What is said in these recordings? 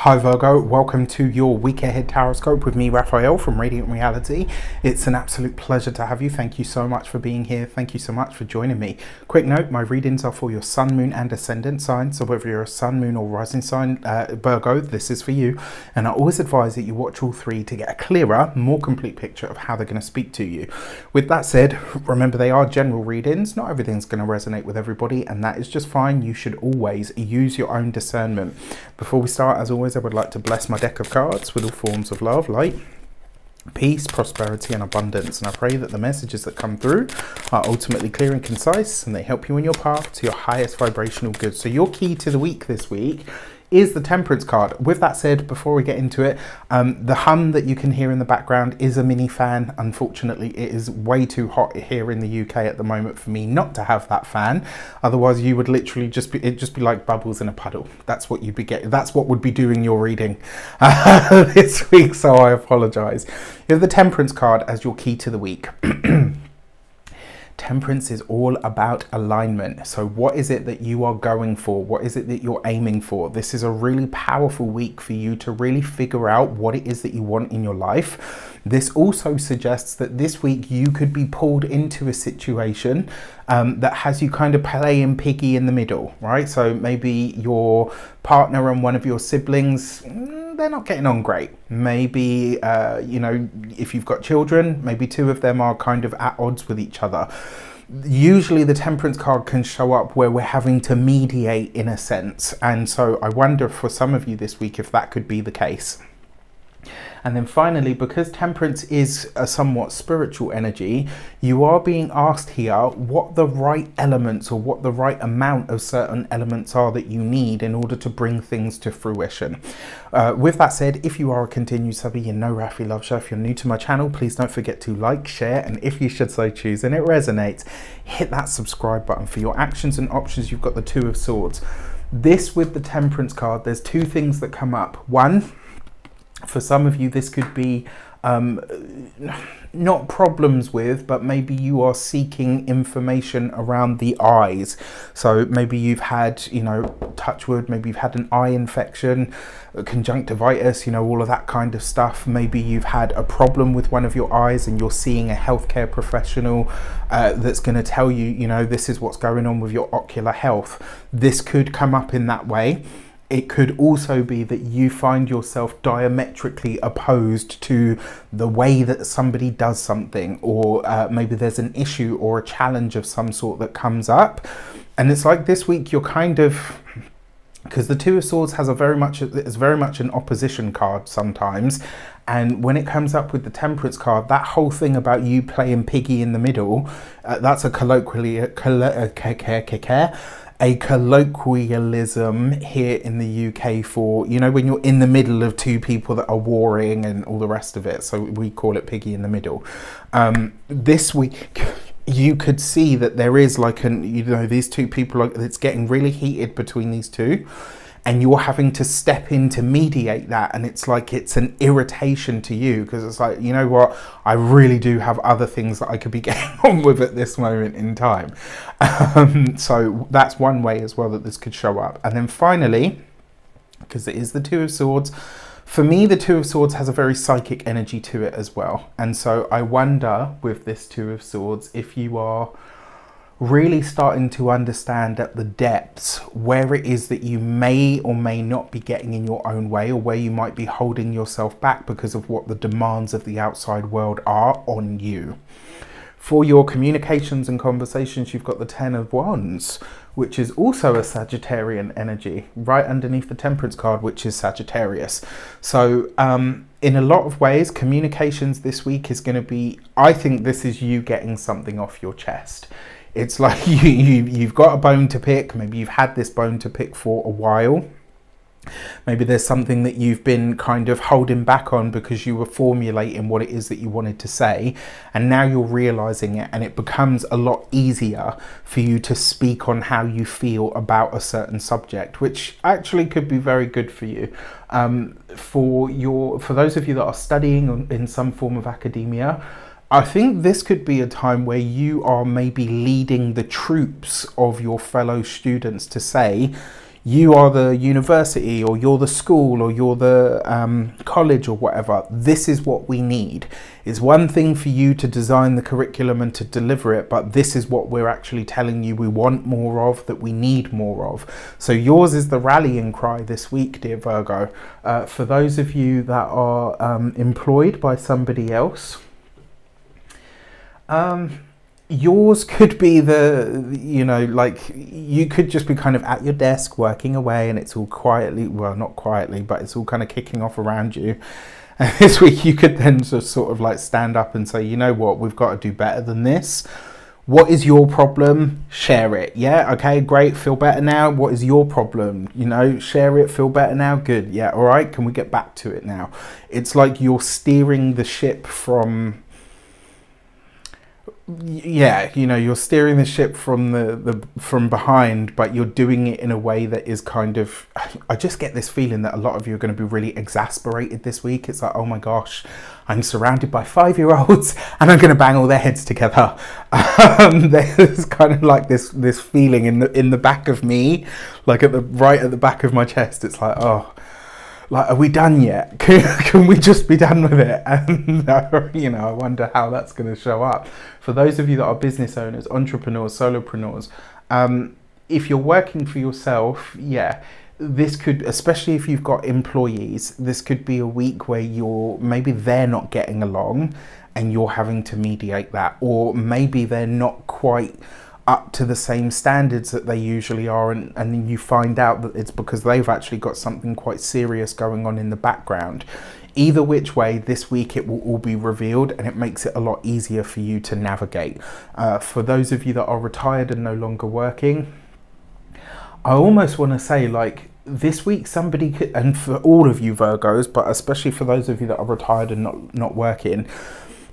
Hi Virgo, welcome to your week ahead tarot with me, Raphael from Radiant Reality. It's an absolute pleasure to have you. Thank you so much for being here. Thank you so much for joining me. Quick note, my readings are for your sun, moon and ascendant sign. So whether you're a sun, moon or rising sign, Virgo, this is for you. And I always advise that you watch all three to get a clearer, more complete picture of how they're going to speak to you. With that said, remember they are general readings. Not everything's going to resonate with everybody, and that is just fine. You should always use your own discernment. Before we start, as always, I would like to bless my deck of cards with all forms of love, light, peace, prosperity and abundance. And I pray that the messages that come through are ultimately clear and concise, and they help you in your path to your highest vibrational good. So your key to the week this week is the Temperance card. With that said, before we get into it, the hum that you can hear in the background is a mini fan. Unfortunately, it is way too hot here in the UK at the moment for me not to have that fan. Otherwise, you would literally it'd just be like bubbles in a puddle. That's what you'd be getting. That's what would be doing your reading this week. So I apologize. You have the Temperance card as your key to the week. Temperance is all about alignment. So what is it that you are going for? What is it that you're aiming for? This is a really powerful week for you to really figure out what it is that you want in your life. This also suggests that this week you could be pulled into a situation that has you kind of playing piggy in the middle, right? So maybe your partner and one of your siblings, they're not getting on great. Maybe, you know, if you've got children, maybe two of them are kind of at odds with each other. Usually the Temperance card can show up where we're having to mediate in a sense. And so I wonder for some of you this week if that could be the case. And then finally, because Temperance is a somewhat spiritual energy, you are being asked here what the right elements or what the right amount of certain elements are that you need in order to bring things to fruition. With that said, if you are a continued subby, you know Rafi loves you. If you're new to my channel, please don't forget to like, share, and if you should so choose and it resonates, hit that subscribe button. For your actions and options, you've got the Two of Swords. This with the Temperance card, there's two things that come up. One, for some of you, this could be not problems with, but maybe you are seeking information around the eyes. So maybe you've had, you know, touch wood, maybe you've had an eye infection, conjunctivitis, you know, all of that kind of stuff. Maybe you've had a problem with one of your eyes and you're seeing a healthcare professional that's going to tell you, you know, this is what's going on with your ocular health. This could come up in that way. It could also be that you find yourself diametrically opposed to the way that somebody does something, or maybe there's an issue or a challenge of some sort that comes up. And it's like this week you're kind of, because the Two of Swords has it's very much an opposition card sometimes. And when it comes up with the Temperance card, that whole thing about you playing piggy in the middle, that's a colloquialism here in the UK for, you know, when you're in the middle of two people that are warring and all the rest of it. So we call it piggy in the middle. This week you could see that there is like you know, these two people, it's getting really heated between these two, and you're having to step in to mediate that. And it's like it's an irritation to you because it's like, you know what, I really do have other things that I could be getting on with at this moment in time. So that's one way as well that this could show up. And then finally, because it is the Two of Swords, for me the Two of Swords has a very psychic energy to it as well. And so I wonder with this Two of Swords if you are really starting to understand at the depths where it is that you may or may not be getting in your own way, or where you might be holding yourself back because of what the demands of the outside world are on you. For your communications and conversations, you've got the Ten of Wands, which is also a Sagittarian energy, right underneath the Temperance card, which is Sagittarius. So in a lot of ways, communications this week is going to be, I think this is you getting something off your chest. It's like you've got a bone to pick. Maybe you've had this bone to pick for a while. Maybe there's something that you've been kind of holding back on because you were formulating what it is that you wanted to say, and now you're realizing it, and it becomes a lot easier for you to speak on how you feel about a certain subject, which actually could be very good for you. For those of you that are studying in some form of academia, I think this could be a time where you are maybe leading the troops of your fellow students to say, you are the university, or you're the school, or you're the college, or whatever. This is what we need. It's one thing for you to design the curriculum and to deliver it, but this is what we're actually telling you we want more of, that we need more of. So yours is the rallying cry this week, dear Virgo. For those of you that are employed by somebody else, yours could be the, you know, like you could just be kind of at your desk working away and it's all quietly, well, not quietly, but it's all kind of kicking off around you. And this week you could then just sort of like stand up and say, you know what, we've got to do better than this. What is your problem? Share it. Yeah, okay, great, feel better now. What is your problem? You know, share it, feel better now. Good. Yeah, all right, can we get back to it now? It's like you're steering the ship from, yeah, you know, you're steering the ship from from behind, but you're doing it in a way that is kind of, I just get this feeling that a lot of you are going to be really exasperated this week. It's like, oh my gosh, I'm surrounded by 5-year-olds and I'm going to bang all their heads together. There's kind of like this feeling in the back of me, like right at the back of my chest. It's like, oh, like, are we done yet? Can we just be done with it? And you know, I wonder how that's going to show up. For those of you that are business owners, entrepreneurs, solopreneurs, if you're working for yourself, yeah, this could, especially if you've got employees, this could be a week where maybe they're not getting along and you're having to mediate that, or maybe they're not quite up to the same standards that they usually are, and then you find out that it's because they've actually got something quite serious going on in the background. Either which way, this week it will all be revealed and it makes it a lot easier for you to navigate. For those of you that are retired and no longer working, I almost want to say, like, this week somebody could, and for all of you Virgos, but especially for those of you that are retired and not working,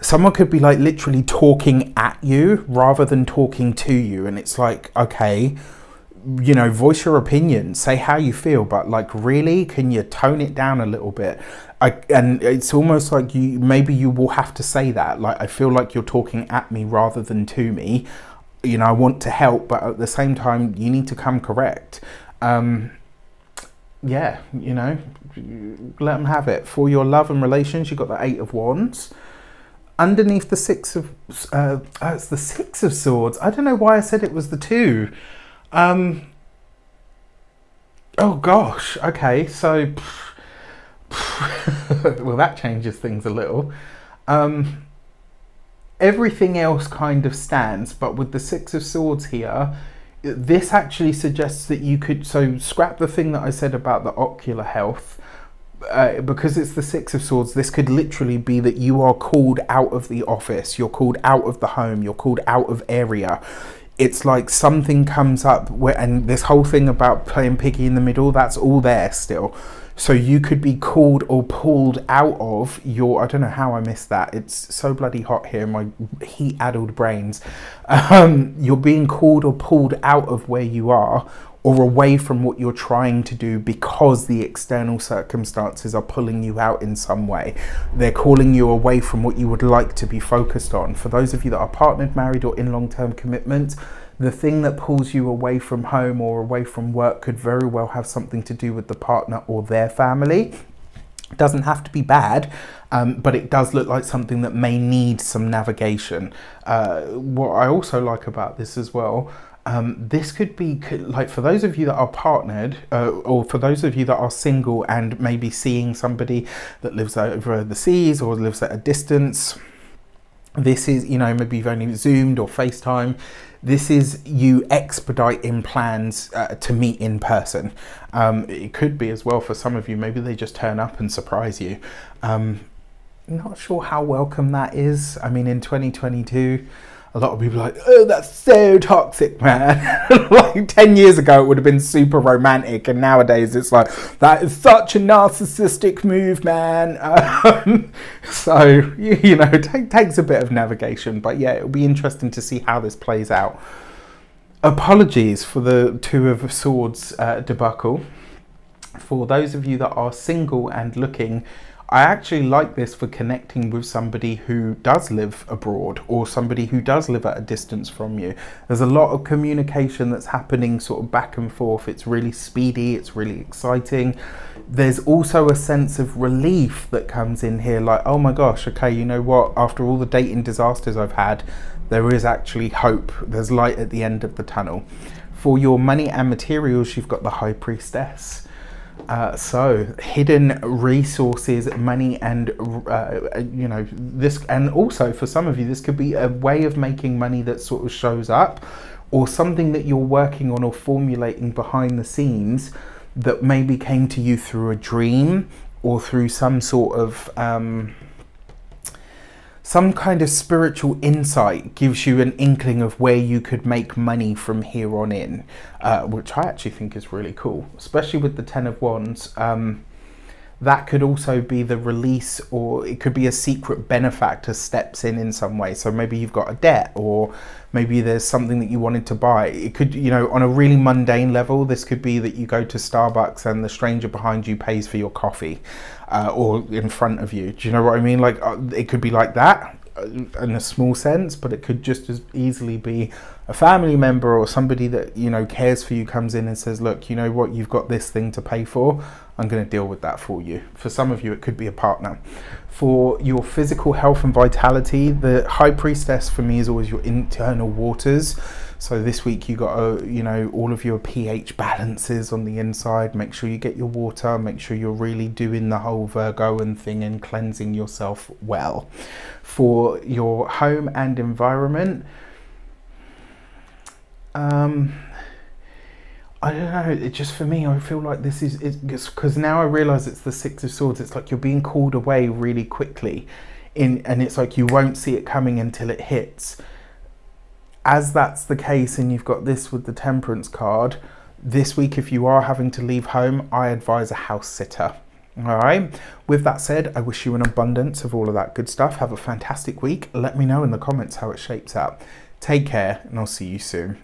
someone could be like literally talking at you rather than talking to you. And it's like, okay, you know, voice your opinion, say how you feel, but like, really, can you tone it down a little bit? And it's almost like maybe you will have to say that, like, I feel like you're talking at me rather than to me. You know, I want to help, but at the same time, you need to come correct. Yeah, you know, let them have it. For your love and relations, you've got the 8 of Wands. Underneath the it's the 6 of Swords. I don't know why I said it was the 2. Oh gosh, okay, so well, that changes things a little. Everything else kind of stands, but with the 6 of Swords here, this actually suggests that you could, so scrap the thing that I said about the ocular health. Because it's the 6 of Swords, this could literally be that you are called out of the office, you're called out of the home, you're called out of area. It's like something comes up and this whole thing about playing piggy in the middle, that's all there still. So you could be called or pulled out of your, I don't know how I missed that. It's so bloody hot here in my heat-addled brains. You're being called or pulled out of where you are, or away from what you're trying to do, because the external circumstances are pulling you out in some way. They're calling you away from what you would like to be focused on. For those of you that are partnered, married, or in long-term commitment, the thing that pulls you away from home or away from work could very well have something to do with the partner or their family. It doesn't have to be bad, but it does look like something that may need some navigation. What I also like about this as well, this could be like, for those of you that are partnered, or for those of you that are single and maybe seeing somebody that lives over the seas or lives at a distance. This is, you know, maybe you've only Zoomed or FaceTime. This is you expediting plans to meet in person. It could be as well for some of you, maybe they just turn up and surprise you. Not sure how welcome that is. I mean, in 2022, a lot of people are like, oh, that's so toxic, man. Like 10 years ago, it would have been super romantic. And nowadays it's like, that is such a narcissistic move, man. So, you know, it takes a bit of navigation. But yeah, it'll be interesting to see how this plays out. Apologies for the 2 of Swords debacle. For those of you that are single and looking, I actually like this for connecting with somebody who does live abroad or somebody who does live at a distance from you. There's a lot of communication that's happening sort of back and forth. It's really speedy, it's really exciting. There's also a sense of relief that comes in here, like, oh my gosh, okay, you know what, after all the dating disasters I've had, there is actually hope. There's light at the end of the tunnel. For your money and materials, you've got the High Priestess. So hidden resources, money, and you know, this, and also for some of you, this could be a way of making money that sort of shows up, or something that you're working on or formulating behind the scenes that maybe came to you through a dream or through some sort of some kind of spiritual insight. Gives you an inkling of where you could make money from here on in, which I actually think is really cool, especially with the Ten of Wands. That could also be the release, or it could be a secret benefactor steps in some way. So maybe you've got a debt, or maybe there's something that you wanted to buy. It could, you know, on a really mundane level, this could be that you go to Starbucks and the stranger behind you pays for your coffee, or in front of you. Do you know what I mean? Like, it could be like that in a small sense, but it could just as easily be a family member or somebody that, you know, cares for you, comes in and says, look, you know what, you've got this thing to pay for, I'm going to deal with that for you. For some of you, it could be a partner. For your physical health and vitality, the High Priestess for me is always your internal waters. So this week you got, you know, all of your pH balances on the inside. Make sure you get your water. Make sure you're really doing the whole Virgoan thing and cleansing yourself well. For your home and environment, I don't know, it just, for me, I feel like this is, because now I realise it's the Six of Swords. It's like you're being called away really quickly, and it's like you won't see it coming until it hits. As that's the case, and you've got this with the Temperance card, this week, if you are having to leave home, I advise a house sitter. All right. With that said, I wish you an abundance of all of that good stuff. Have a fantastic week. Let me know in the comments how it shapes up. Take care, and I'll see you soon.